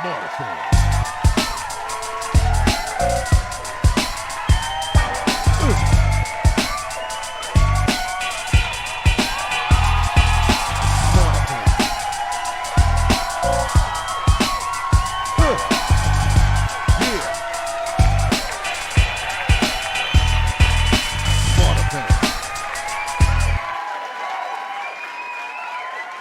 Smarterfan.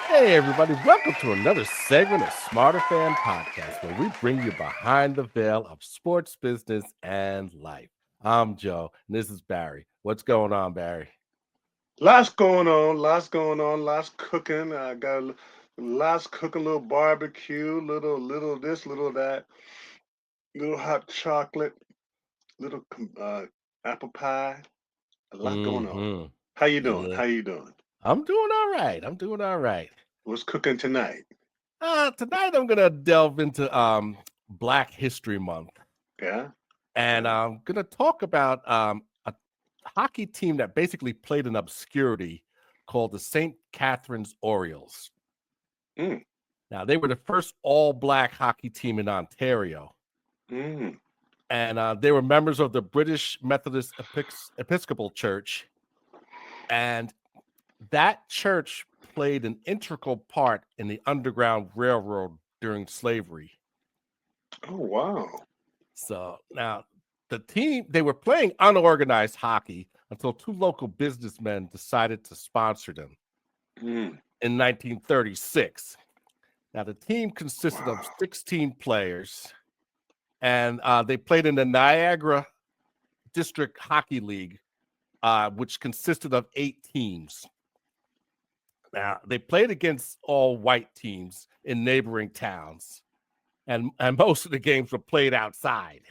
Hey, everybody, welcome to another segment of Smarterfan Podcast, where we bring you behind the veil of sports, business, and life. I'm Joe, and this is Barry. What's going on, Barry? Lots going on, lots cooking. I got lots cooking, little barbecue, little this, little that, little hot chocolate, little apple pie. A lot going on. Mm-hmm. How you doing? Yeah, How you doing? I'm doing all right. I'm doing all right. What's cooking tonight? Tonight, I'm going to delve into Black History Month, Yeah, and yeah. I'm going to talk about a hockey team that basically played in obscurity called the St. Catharines Orioles. Mm, Now, they were the first all-black hockey team in Ontario, mm. and they were members of the British Methodist Episcopal Church, and that church played an integral part in the Underground Railroad during slavery. Oh wow. So now the team, they were playing unorganized hockey until two local businessmen decided to sponsor them Mm, in 1936. Now the team consisted of wow. 16 players, and they played in the Niagara District Hockey League, which consisted of 8 teams. Now, they played against all white teams in neighboring towns, and most of the games were played outside.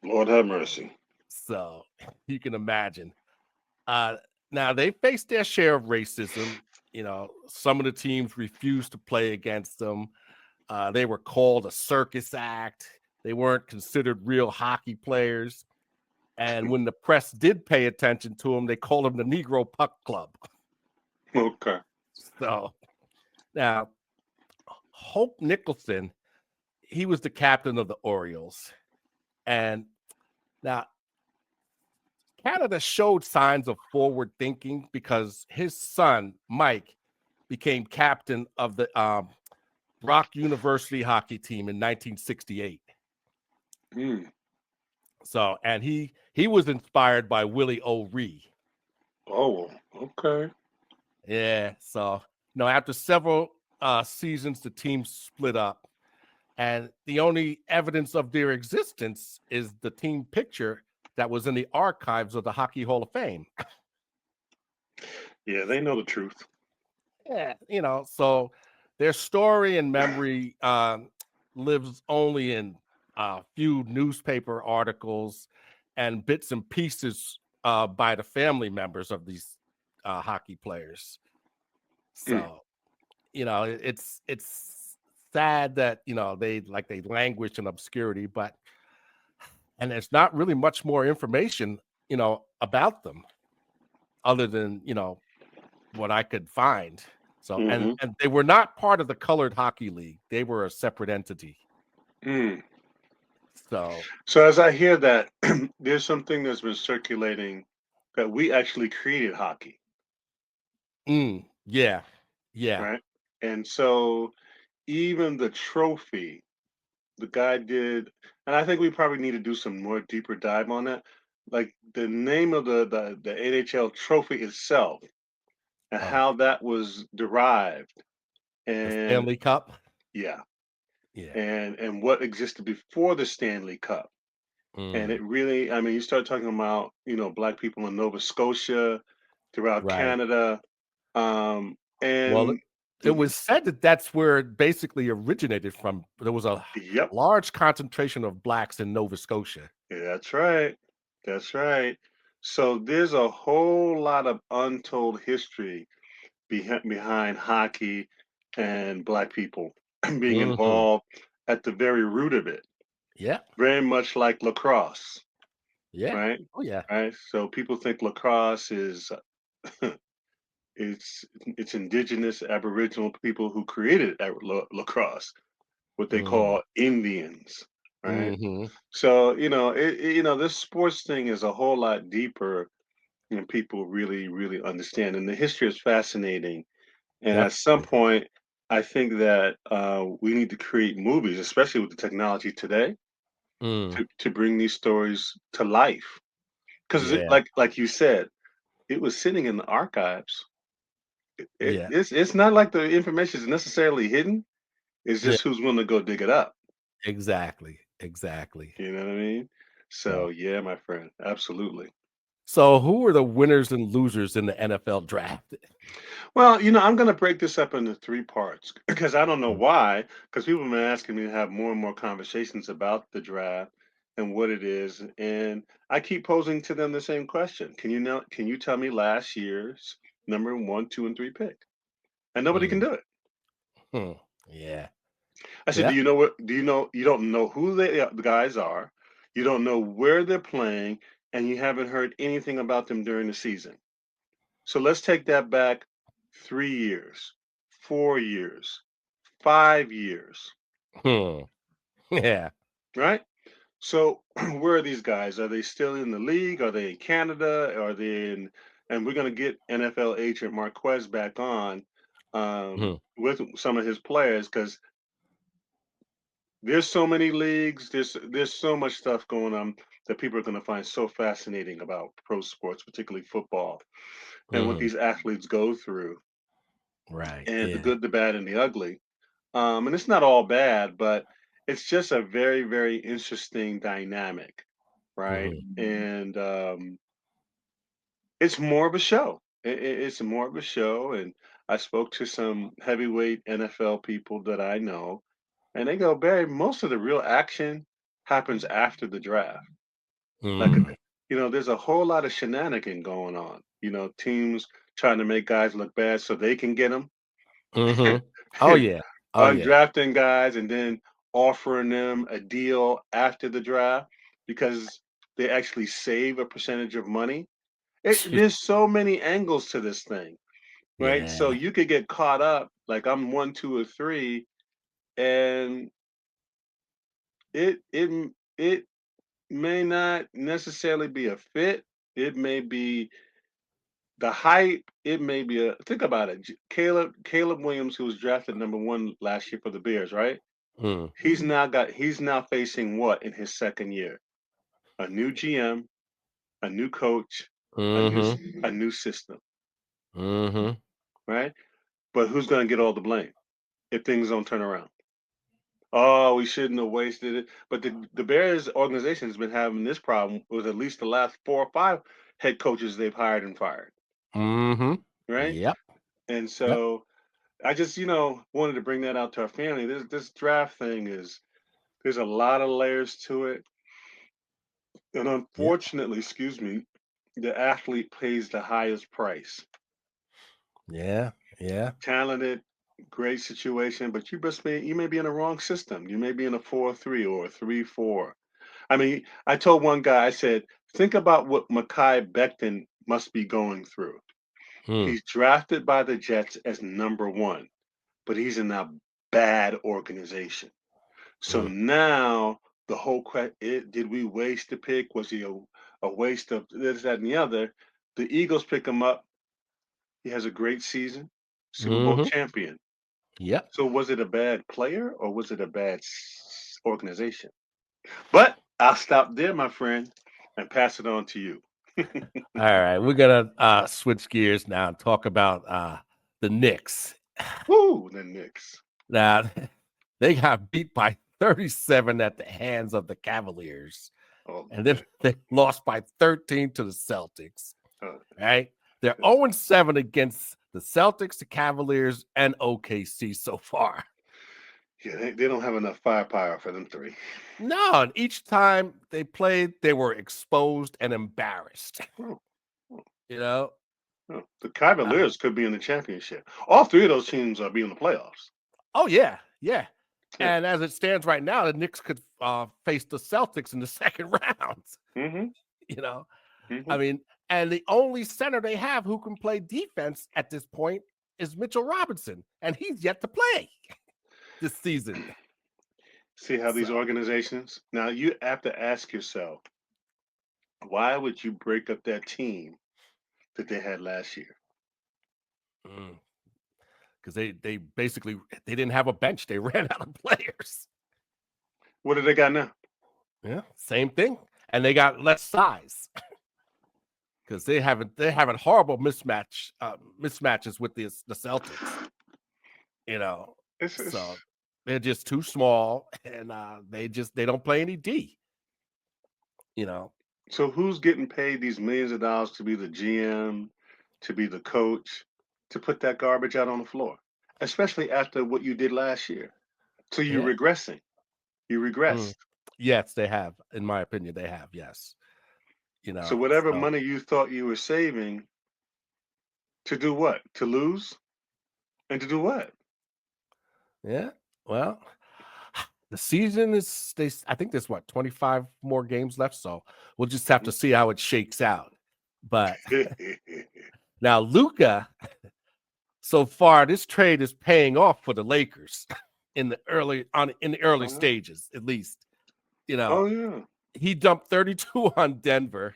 Lord have mercy. So you can imagine. Uh, Now, they faced their share of racism. You know, some of the teams refused to play against them. They were called a circus act. They weren't considered real hockey players. And when the press did pay attention to them, they called them the Negro Puck Club. Okay. So now, Hope Nicholson, he was the captain of the Orioles. And now, Canada showed signs of forward thinking because his son, Mike, became captain of the Brock University hockey team in 1968. Mm. So, and he was inspired by Willie O'Ree. Oh, okay. Yeah. So, after several seasons, the team split up, and the only evidence of their existence is the team picture that was in the archives of the Hockey Hall of Fame. Yeah, they know the truth. Yeah, so their story and memory lives only in a few newspaper articles and bits and pieces by the family members of these hockey players. Mm. So, it's sad that they languish in obscurity, and there's not really much more information about them other than what I could find. So, and Mm-hmm. and they were not part of the Colored Hockey League. They were a separate entity. Mm. So, So as I hear that, there's something that's been circulating that we actually created hockey, yeah, yeah, right? And so even the trophy, the guy did, and I think we probably need to do some more deeper dive on that. Like the name of the NHL trophy itself and oh, how that was derived, the and Stanley Cup. yeah, Yeah. and what existed before the Stanley Cup. And Mm, it really, I mean, you start talking about, black people in Nova Scotia, throughout right. Canada, Well, and it was said that that's where it basically originated from. There was a yep, large concentration of blacks in Nova Scotia. that's right. That's right. So there's a whole lot of untold history behind hockey and black people being Hmm. involved at the very root of it, Yeah. very much like lacrosse, Yeah. right? Oh, yeah. Right. So people think lacrosse is it's indigenous Aboriginal people who created lacrosse, what they call Indians, right? Mm-hmm. So, this sports thing is a whole lot deeper than people really, really understand. And the history is fascinating. And at some Definitely. point, I think that we need to create movies, especially with the technology today, Mm. to bring these stories to life. Because, Yeah. like you said, it was sitting in the archives. Yeah. It's not like the information is necessarily hidden. It's Yeah. just who's willing to go dig it up. Exactly. Exactly. You know what I mean? So, So, yeah, my friend, absolutely. so who were the winners and losers in the NFL draft? Well, I'm going to break this up into three parts because I don't know why, because people have been asking me to have more and more conversations about the draft and what it is. And I keep posing to them the same question. Can you tell me last year's number one, two, and three pick? And nobody can Mm. do it. Hmm. Yeah. I said, do Yep. you know you don't know who the guys are, you don't know where they're playing, and you haven't heard anything about them during the season. So let's take that back 3 years, 4 years, 5 years, Hmm. Yeah. right? So where are these guys? Are they still in the league? Are they in Canada? Are they in? And we're going to get NFL agent Marquez back on Hmm. with some of his players because there's so many leagues. There's so much stuff going on that people are going to find so fascinating about pro sports, particularly football, and what Hmm. these athletes go through, Right. and the Yeah. good, the bad, and the ugly. And it's not all bad, but it's just a very, very interesting dynamic, right? Hmm. And it's more of a show. It's more of a show. And I spoke to some heavyweight NFL people that I know, and they go, Barry, most of the real action happens after the draft. Like, Mm. there's a whole lot of shenanigan going on. Teams trying to make guys look bad so they can get them. Hmm. Oh yeah. Oh yeah. Undrafting guys and then offering them a deal after the draft because they actually save a percentage of money. There's so many angles to this thing, right? Yeah. So you could get caught up like I'm one, two, or three, and it may not necessarily be a fit. It may be the hype. It may be a think about it. Caleb Williams, who was drafted number one last year for the Bears, right? Mm. He's now facing what in his second year? A new GM, a new coach, a new Hmm. a new system, Hmm. right? But who's going to get all the blame if things don't turn around? Oh, we shouldn't have wasted it. But the Bears organization has been having this problem with at least the last 4 or 5 head coaches they've hired and fired, Hmm. right? Yep. And Yep. so I just wanted to bring that out to our family. This draft thing there's a lot of layers to it. And Yep. unfortunately, excuse me, the athlete pays the highest price. Yeah. Yeah. Talented, great situation, but you may be in the wrong system. You may be in a 4-3 or a 3-4. I mean, I told one guy, I said, think about what Mekhi Becton must be going through. Mm. He's drafted by the Jets as number one, but he's in a bad organization. So Mm. now the whole question: did we waste the pick? Was he a waste of this, that, and the other? The Eagles pick him up. He has a great season, Super Bowl Hmm. champion. Yep. So was it a bad player or was it a bad organization? But I'll stop there, my friend, and pass it on to you. All right. We're gonna switch gears now and talk about the Knicks. Woo, the Knicks. Now they got beat by 37 at the hands of the Cavaliers. Oh, And then they lost by 13 to the Celtics. uh, Right? They're 0-7 against the Celtics, the Cavaliers, and OKC so far. yeah, they don't have enough firepower for them three. No, and each time they played, they were exposed and embarrassed. Oh, oh, You know? oh. The Uh, Cavaliers could be in the championship. All three of those teams are be in the playoffs. oh, yeah. Yeah. Yeah. And as it stands right now, the Knicks could face the Celtics in the second round. Mm-hmm. You know? Mm-hmm. I mean, and the only center they have who can play defense at this point is Mitchell Robinson, and he's yet to play this season. See how these So, organizations. Now you have to ask yourself, why would you break up that team that they had last year? because they basically they didn't have a bench. They ran out of players. What do they got now? Yeah, same thing, and they got less size because they having horrible mismatches with the Celtics. You know, It's so they're just too small, and they don't play any D. You know, so who's getting paid these millions of dollars to be the GM, to be the coach, to put that garbage out on the floor, especially after what you did last year. So you're yeah. regressing. You Mm. regressed. Yes, they have. In my opinion, they have. Yes, So whatever So money you thought you were saving to do what? To lose and to do what? yeah. Well, the season is I think there's what 25 more games left, so we'll just have to see how it shakes out. But now Luka, so far this trade is paying off for the Lakers in the early Uh-huh. stages, at least. You Oh know, yeah. he dumped 32 on Denver,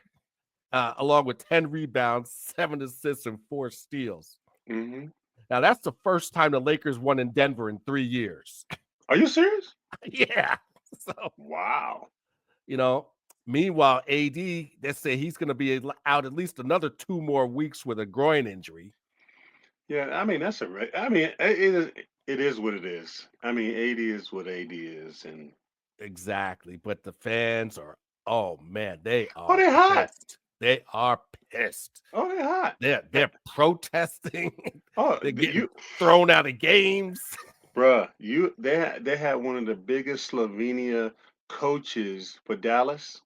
along with 10 rebounds, 7 assists, and 4 steals. Hmm. Now that's the first time the Lakers won in Denver in 3 years. Are you serious? Yeah. So Wow. you know, meanwhile, AD, they say he's going to be out at least another 2 more weeks with a groin injury. Yeah, I mean that's a. I mean it is. It is what it is. I mean, AD is what AD is, and Exactly. But the fans are, oh man, they oh, are they hot. pissed. They are pissed. Oh, they hot. They're protesting. Oh, They're getting you, thrown out of games. bruh, they had one of the biggest Slovenia coaches for Dallas.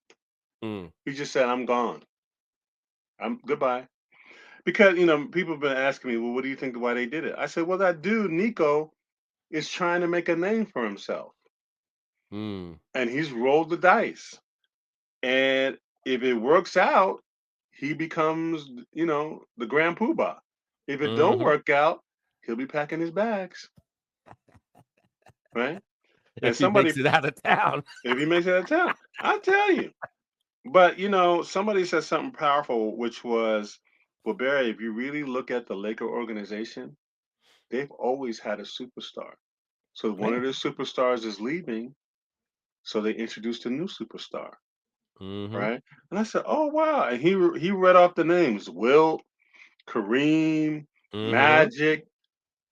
Mm, He just said, "I'm gone. I'm goodbye." Because people have been asking me, well, what do you think why they did it? I said, well, that dude Nico is trying to make a name for himself, mm, and he's rolled the dice. And if it works out, he becomes, the grand poobah. If it don't hmm. work out, he'll be packing his bags, right? And If he somebody, makes it out of town. if he makes it out of town, I tell you. But somebody said something powerful, which was, well, Barry, if you really look at the Laker organization, they've always had a superstar. So one of Yeah. their superstars is leaving, so they introduced a new superstar, Hmm. right? And I said, oh wow. And he read off the names: Wilt, Kareem, Hmm. Magic,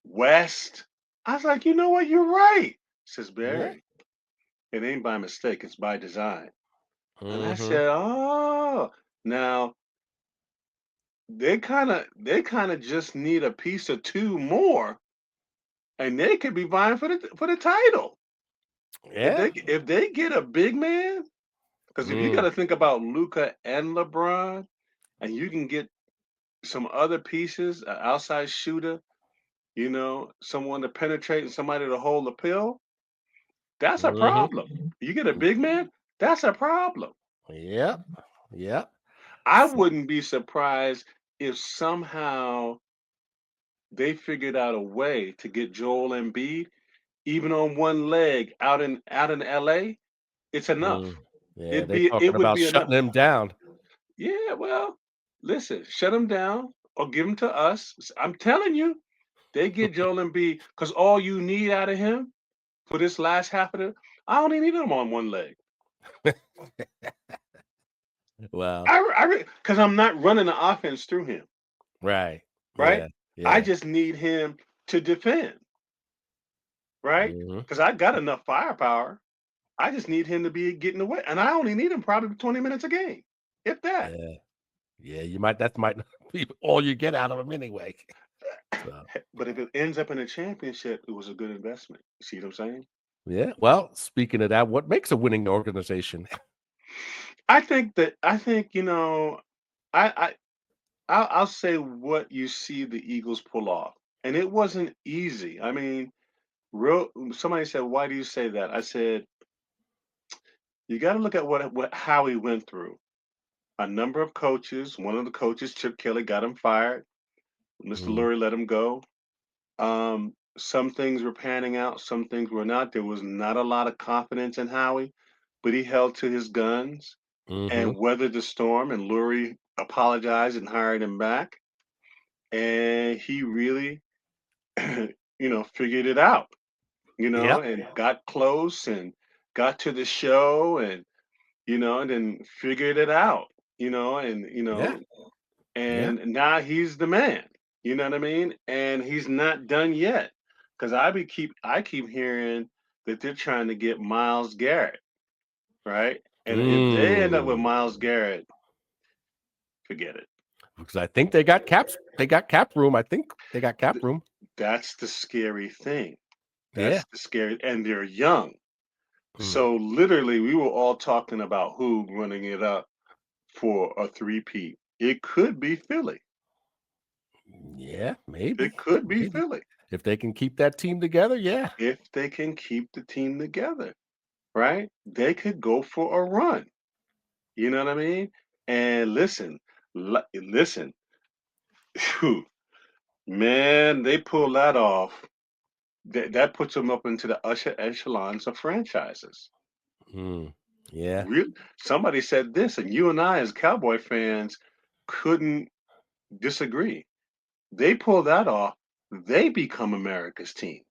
West. I was like, you know what? You're right. Says Yeah. Barry. It ain't by mistake, it's by design. And I Hmm. said, oh, now they kind of just need a piece or two more, and they could be vying for the title. If Yeah. they get a big man, because if you got Mm, to think about Luka and LeBron, and you can get some other pieces, an outside shooter, someone to penetrate and somebody to hold the pill, that's a hmm. problem. You get a big man, that's a problem. Yep. Yep. I So, wouldn't be surprised if somehow they figured out a way to get Joel Embiid, even on one leg, out in LA. It's enough. mm, yeah, It'd they be talking it would about be shutting enough. him down. Yeah, well, listen, shut them down or give them to us. I'm telling you, they get Joel Embiid because all you need out of him for this last half of the, I only need him on one leg. Well, Because I'm not running the offense through him, right. right? Yeah. I Yeah. just need him to defend, right? Hmm. Because I got enough firepower. I just need him to be getting away, and I only need him probably 20 minutes a game, if that. Yeah. Yeah. That might not be all you get out of him anyway. So, But if it ends up in a championship, it was a good investment. You see what I'm saying? yeah. Well, speaking of that, what makes a winning organization? I think I I'll say what you see the Eagles pull off, and it wasn't easy. I mean, real. Somebody said, "Why do you say that?" I said, "You got to look at what how he went through. A number of coaches. One of the coaches, Chip Kelly, got him fired. Mr. Mm, Lurie let him go. some things were panning out, some things were not. There was not a lot of confidence in Howie, but he held to his guns Mm-hmm. and weathered the storm. And Lurie apologized and hired him back, and he really, figured it out. Yep. And got close and got to the show, and then figured it out. You know, and you Yeah. know, Yeah. and now he's the man. You know what I mean? And he's not done yet, because I keep hearing that they're trying to get Miles Garrett, right? And if they end up with Mm. Miles Garrett, forget it. Because I think they got caps. They got cap room. I think they got cap Th- room. That's the scary thing. Yeah. That's the scary, and they're young. Mm. So literally, we were all talking about who running it up for a three-peat. It could be Philly. Yeah. Maybe. It could be Maybe Philly if they can keep that team together. Yeah. if they can keep the team together, right? They could go for a run. You know what I mean? And listen, phew, man, they pull that off. That puts them up into the usher echelons of franchises. Mm. Yeah. Real, somebody said this, and you and I, as Cowboy fans, couldn't disagree. They pull that off, they become America's team,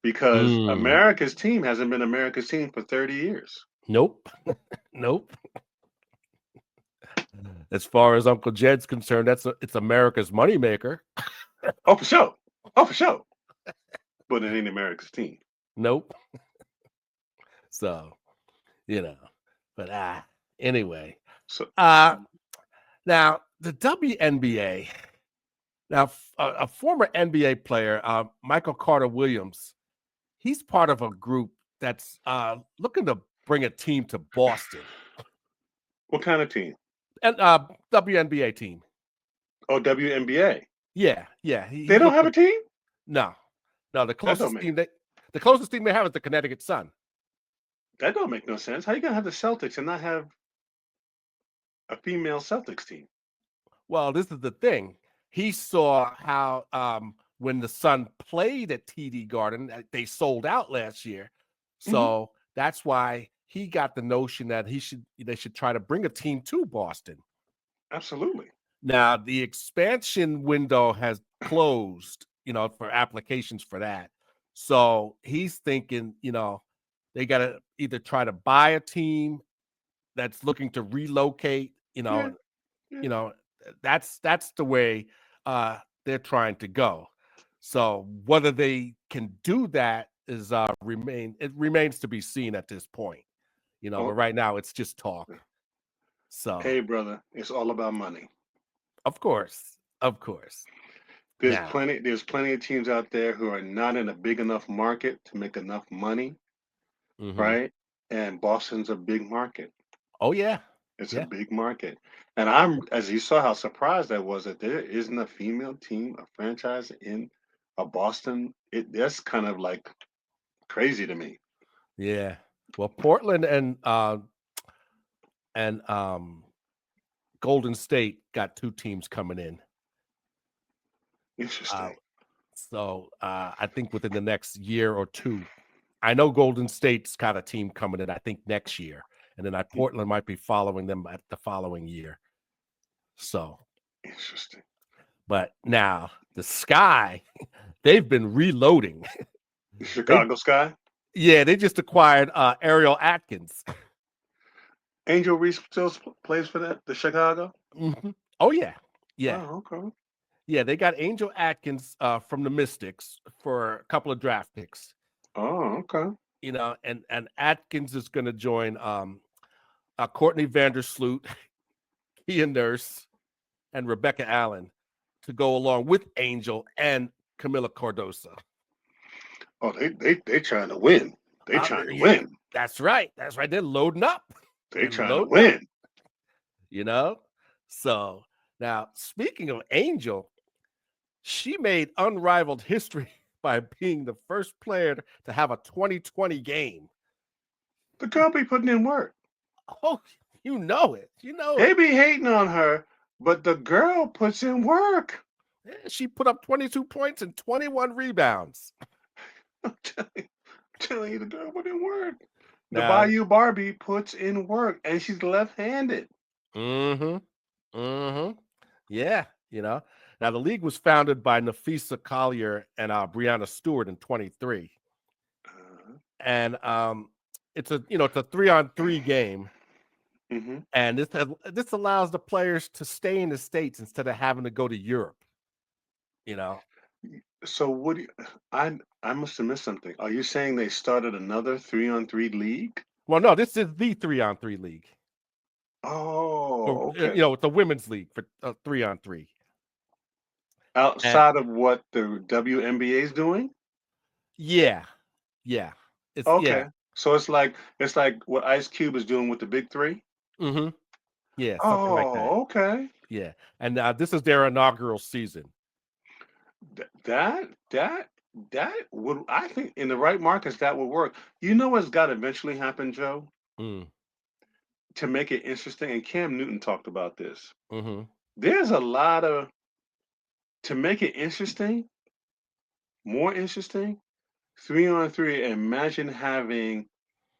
because Mm. America's team hasn't been America's team for 30 years. Nope. Nope. As far as Uncle Jed's concerned, it's America's moneymaker. Oh, for sure. Oh, for sure. But it ain't America's team. Nope. So, you know, but anyway. So, Uh now the WNBA. Now a former NBA player, Michael Carter Williams, he's part of a group that's looking to bring a team to Boston. what kind of team? And WNBA team. Oh, WNBA. Yeah, yeah. They He's don't have looking. a team? No, no. That don't make The closest team they have is the Connecticut Sun. that don't make no sense. How you gonna have the Celtics and not have a female Celtics team? Well, this is the thing. He saw how when the Sun played at TD Garden, they sold out last year. Hmm. So that's why he got the notion that they should try to bring a team to Boston. Absolutely. Now the expansion window has closed, for applications for that. So he's thinking, they got to either try to buy a team that's looking to relocate, Yeah, yeah. you know, that's the way they're trying to go. So whether they can do that is remains to be seen at this point. But Oh, right now it's just talk. So hey, brother, it's all about money. of course, of course. There's Now, plenty. There's plenty of teams out there who are not in a big enough market to make enough money, mhm. right? And Boston's a big market. Oh yeah, It's a yeah. big market. And as you saw how surprised I was that there isn't a female team, a franchise in a Boston. That's kind of like crazy to me. Yeah. Well, Portland and Golden State got two teams coming in. Uh, Interesting. so I think within the next year or two, I know Golden State's got a team coming in. I think next year, and then Portland might be following them at the following year. So, Interesting. but now the Sky, they've been reloading. The They Chicago Sky. Yeah, they just acquired Ariel Atkins. Angel Reese still plays for the Chicago. Mhm. Oh yeah, yeah, Oh, okay. yeah. They got Angel Atkins from the Mystics for a couple of draft picks. Oh, okay. And Atkins is going to join Courtney Vandersloot, Kia Nurse, and Rebecca Allen to go along with Angel and Camila Cardosa. Oh, they trying to win. They trying to Yeah, win. that's right. That's right. They're loading up. They They're trying to loading up. win. You know. So now, speaking of Angel, she made unrivaled history by being the first player to have a 2020 game. The girl be putting in work. Oh, you know it. You know They it. be hating on her, but the girl puts in work. She put up 22 points and 21 rebounds. I'm telling you, the girl put in work. The Now, Bayou Barbie puts in work, and she's left-handed. mm-hmm, mm-hmm. Yeah, Now the league was founded by Nafisa Collier and Brianna Stewart in 23. Uh-huh. And it's a 3-on-3 game. Mm-hmm. And this allows the players to stay in the States instead of having to go to Europe. So what do you, I must have missed something. Are you saying they started another 3-on-3 league? Well, no, this is the 3-on-3 league. Oh, okay. It's a women's league for 3-on-3. Outside of what the WNBA is doing? Yeah. It's Okay. So it's like what Ice Cube is doing with the Big Three? Mm-hmm. Yeah, something like that. Oh, okay. Yeah. And this is their inaugural season. That would, I think, in the right markets that would work. You know what's got to eventually happen, Joe, Mm. to make it interesting, and Cam Newton talked about this. Mm-hmm. There's a lot of, to make it interesting, more interesting, 3-on-3. Imagine having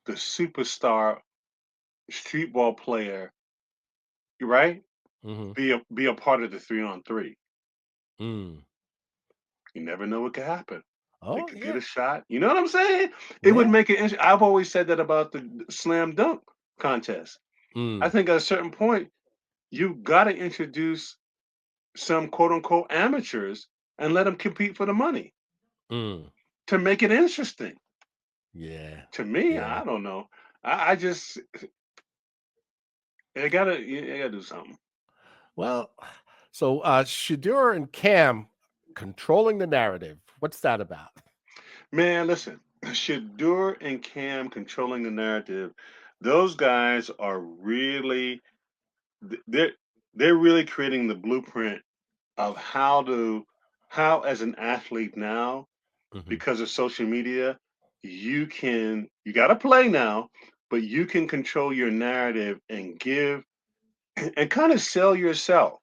the superstar street ball player, right? Mm-hmm. Be a part of the 3-on-3. Mm. You never know what could happen. They Oh, could get yeah. a shot. You know what I'm saying? It would Yeah. make it interesting. I've always said that about the slam dunk contest. I Mm. think at a certain point, you got to introduce some quote unquote amateurs and let them compete for the money Mm. to make it interesting. Yeah. To me, Yeah. I don't know. I just, you gotta do something. Well, so Shadeur and Cam controlling the narrative. What's that about? Man, listen, Shadeur and Cam controlling the narrative. Those guys are really, they're they're really creating the blueprint of how as an athlete now, Mm-hmm. because of social media, you got to play now, but you can control your narrative and give and kind of sell yourself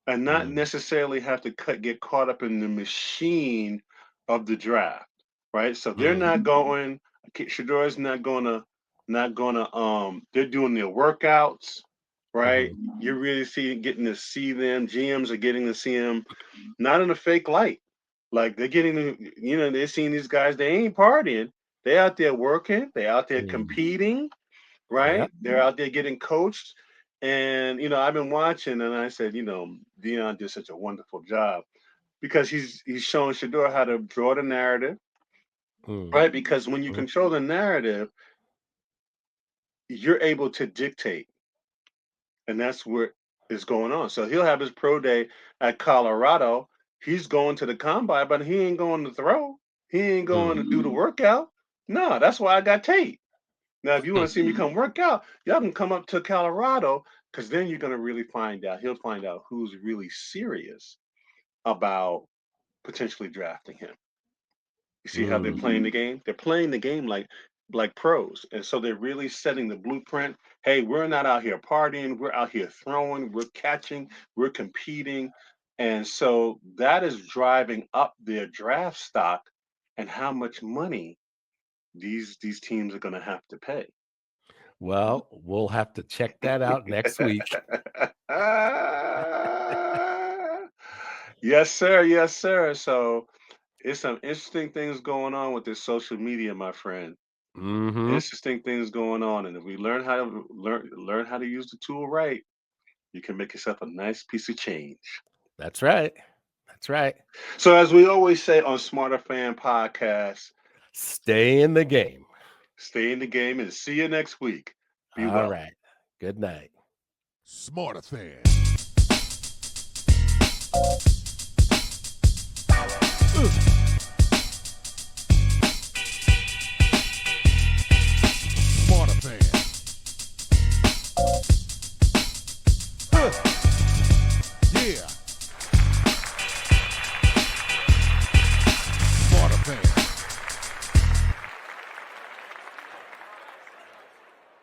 and not Mm. necessarily have to get caught up in the machine of the draft, right? So they're Mm. not going. Shador's not gonna. They're doing their workouts, right? Mm-hmm. You're really getting to see them. GMs are getting to see them, not in a fake light. Like they're getting, they're seeing these guys. They ain't partying. They out there working. They out there Mm. competing, Yeah. right? They're out there getting coached. And I've been watching, and I said, Dion did such a wonderful job because he's showing Shador how to draw the narrative, Mm. right? Because when you Mm. control the narrative, you're able to dictate, and that's what is going on. So he'll have his pro day at Colorado. He's going to the combine, but he ain't going to throw. He ain't going Mm. to do the workout. No, that's why I got tape. Now, if you want to see me come work out, y'all can come up to Colorado because then you're going to really find out. He'll find out who's really serious about potentially drafting him. You see how they're Mm. playing the game? They're playing the game like pros. And so they're really setting the blueprint. Hey, we're not out here partying. We're out here throwing. We're catching. We're competing. And so that is driving up their draft stock and how much money these teams are going to have to pay. Well, we'll have to check that out next week. Yes, sir. Yes, sir. So it's some interesting things going on with this social media, my friend. Mm-hmm. Interesting things going on, and if we learn how to use the tool right, you can make yourself a nice piece of change. That's right. That's right. So, as we always say on Smarterfan podcast, Stay in the game. stay in the game and see you next week. Be All well. right. Good night. Smarterfan.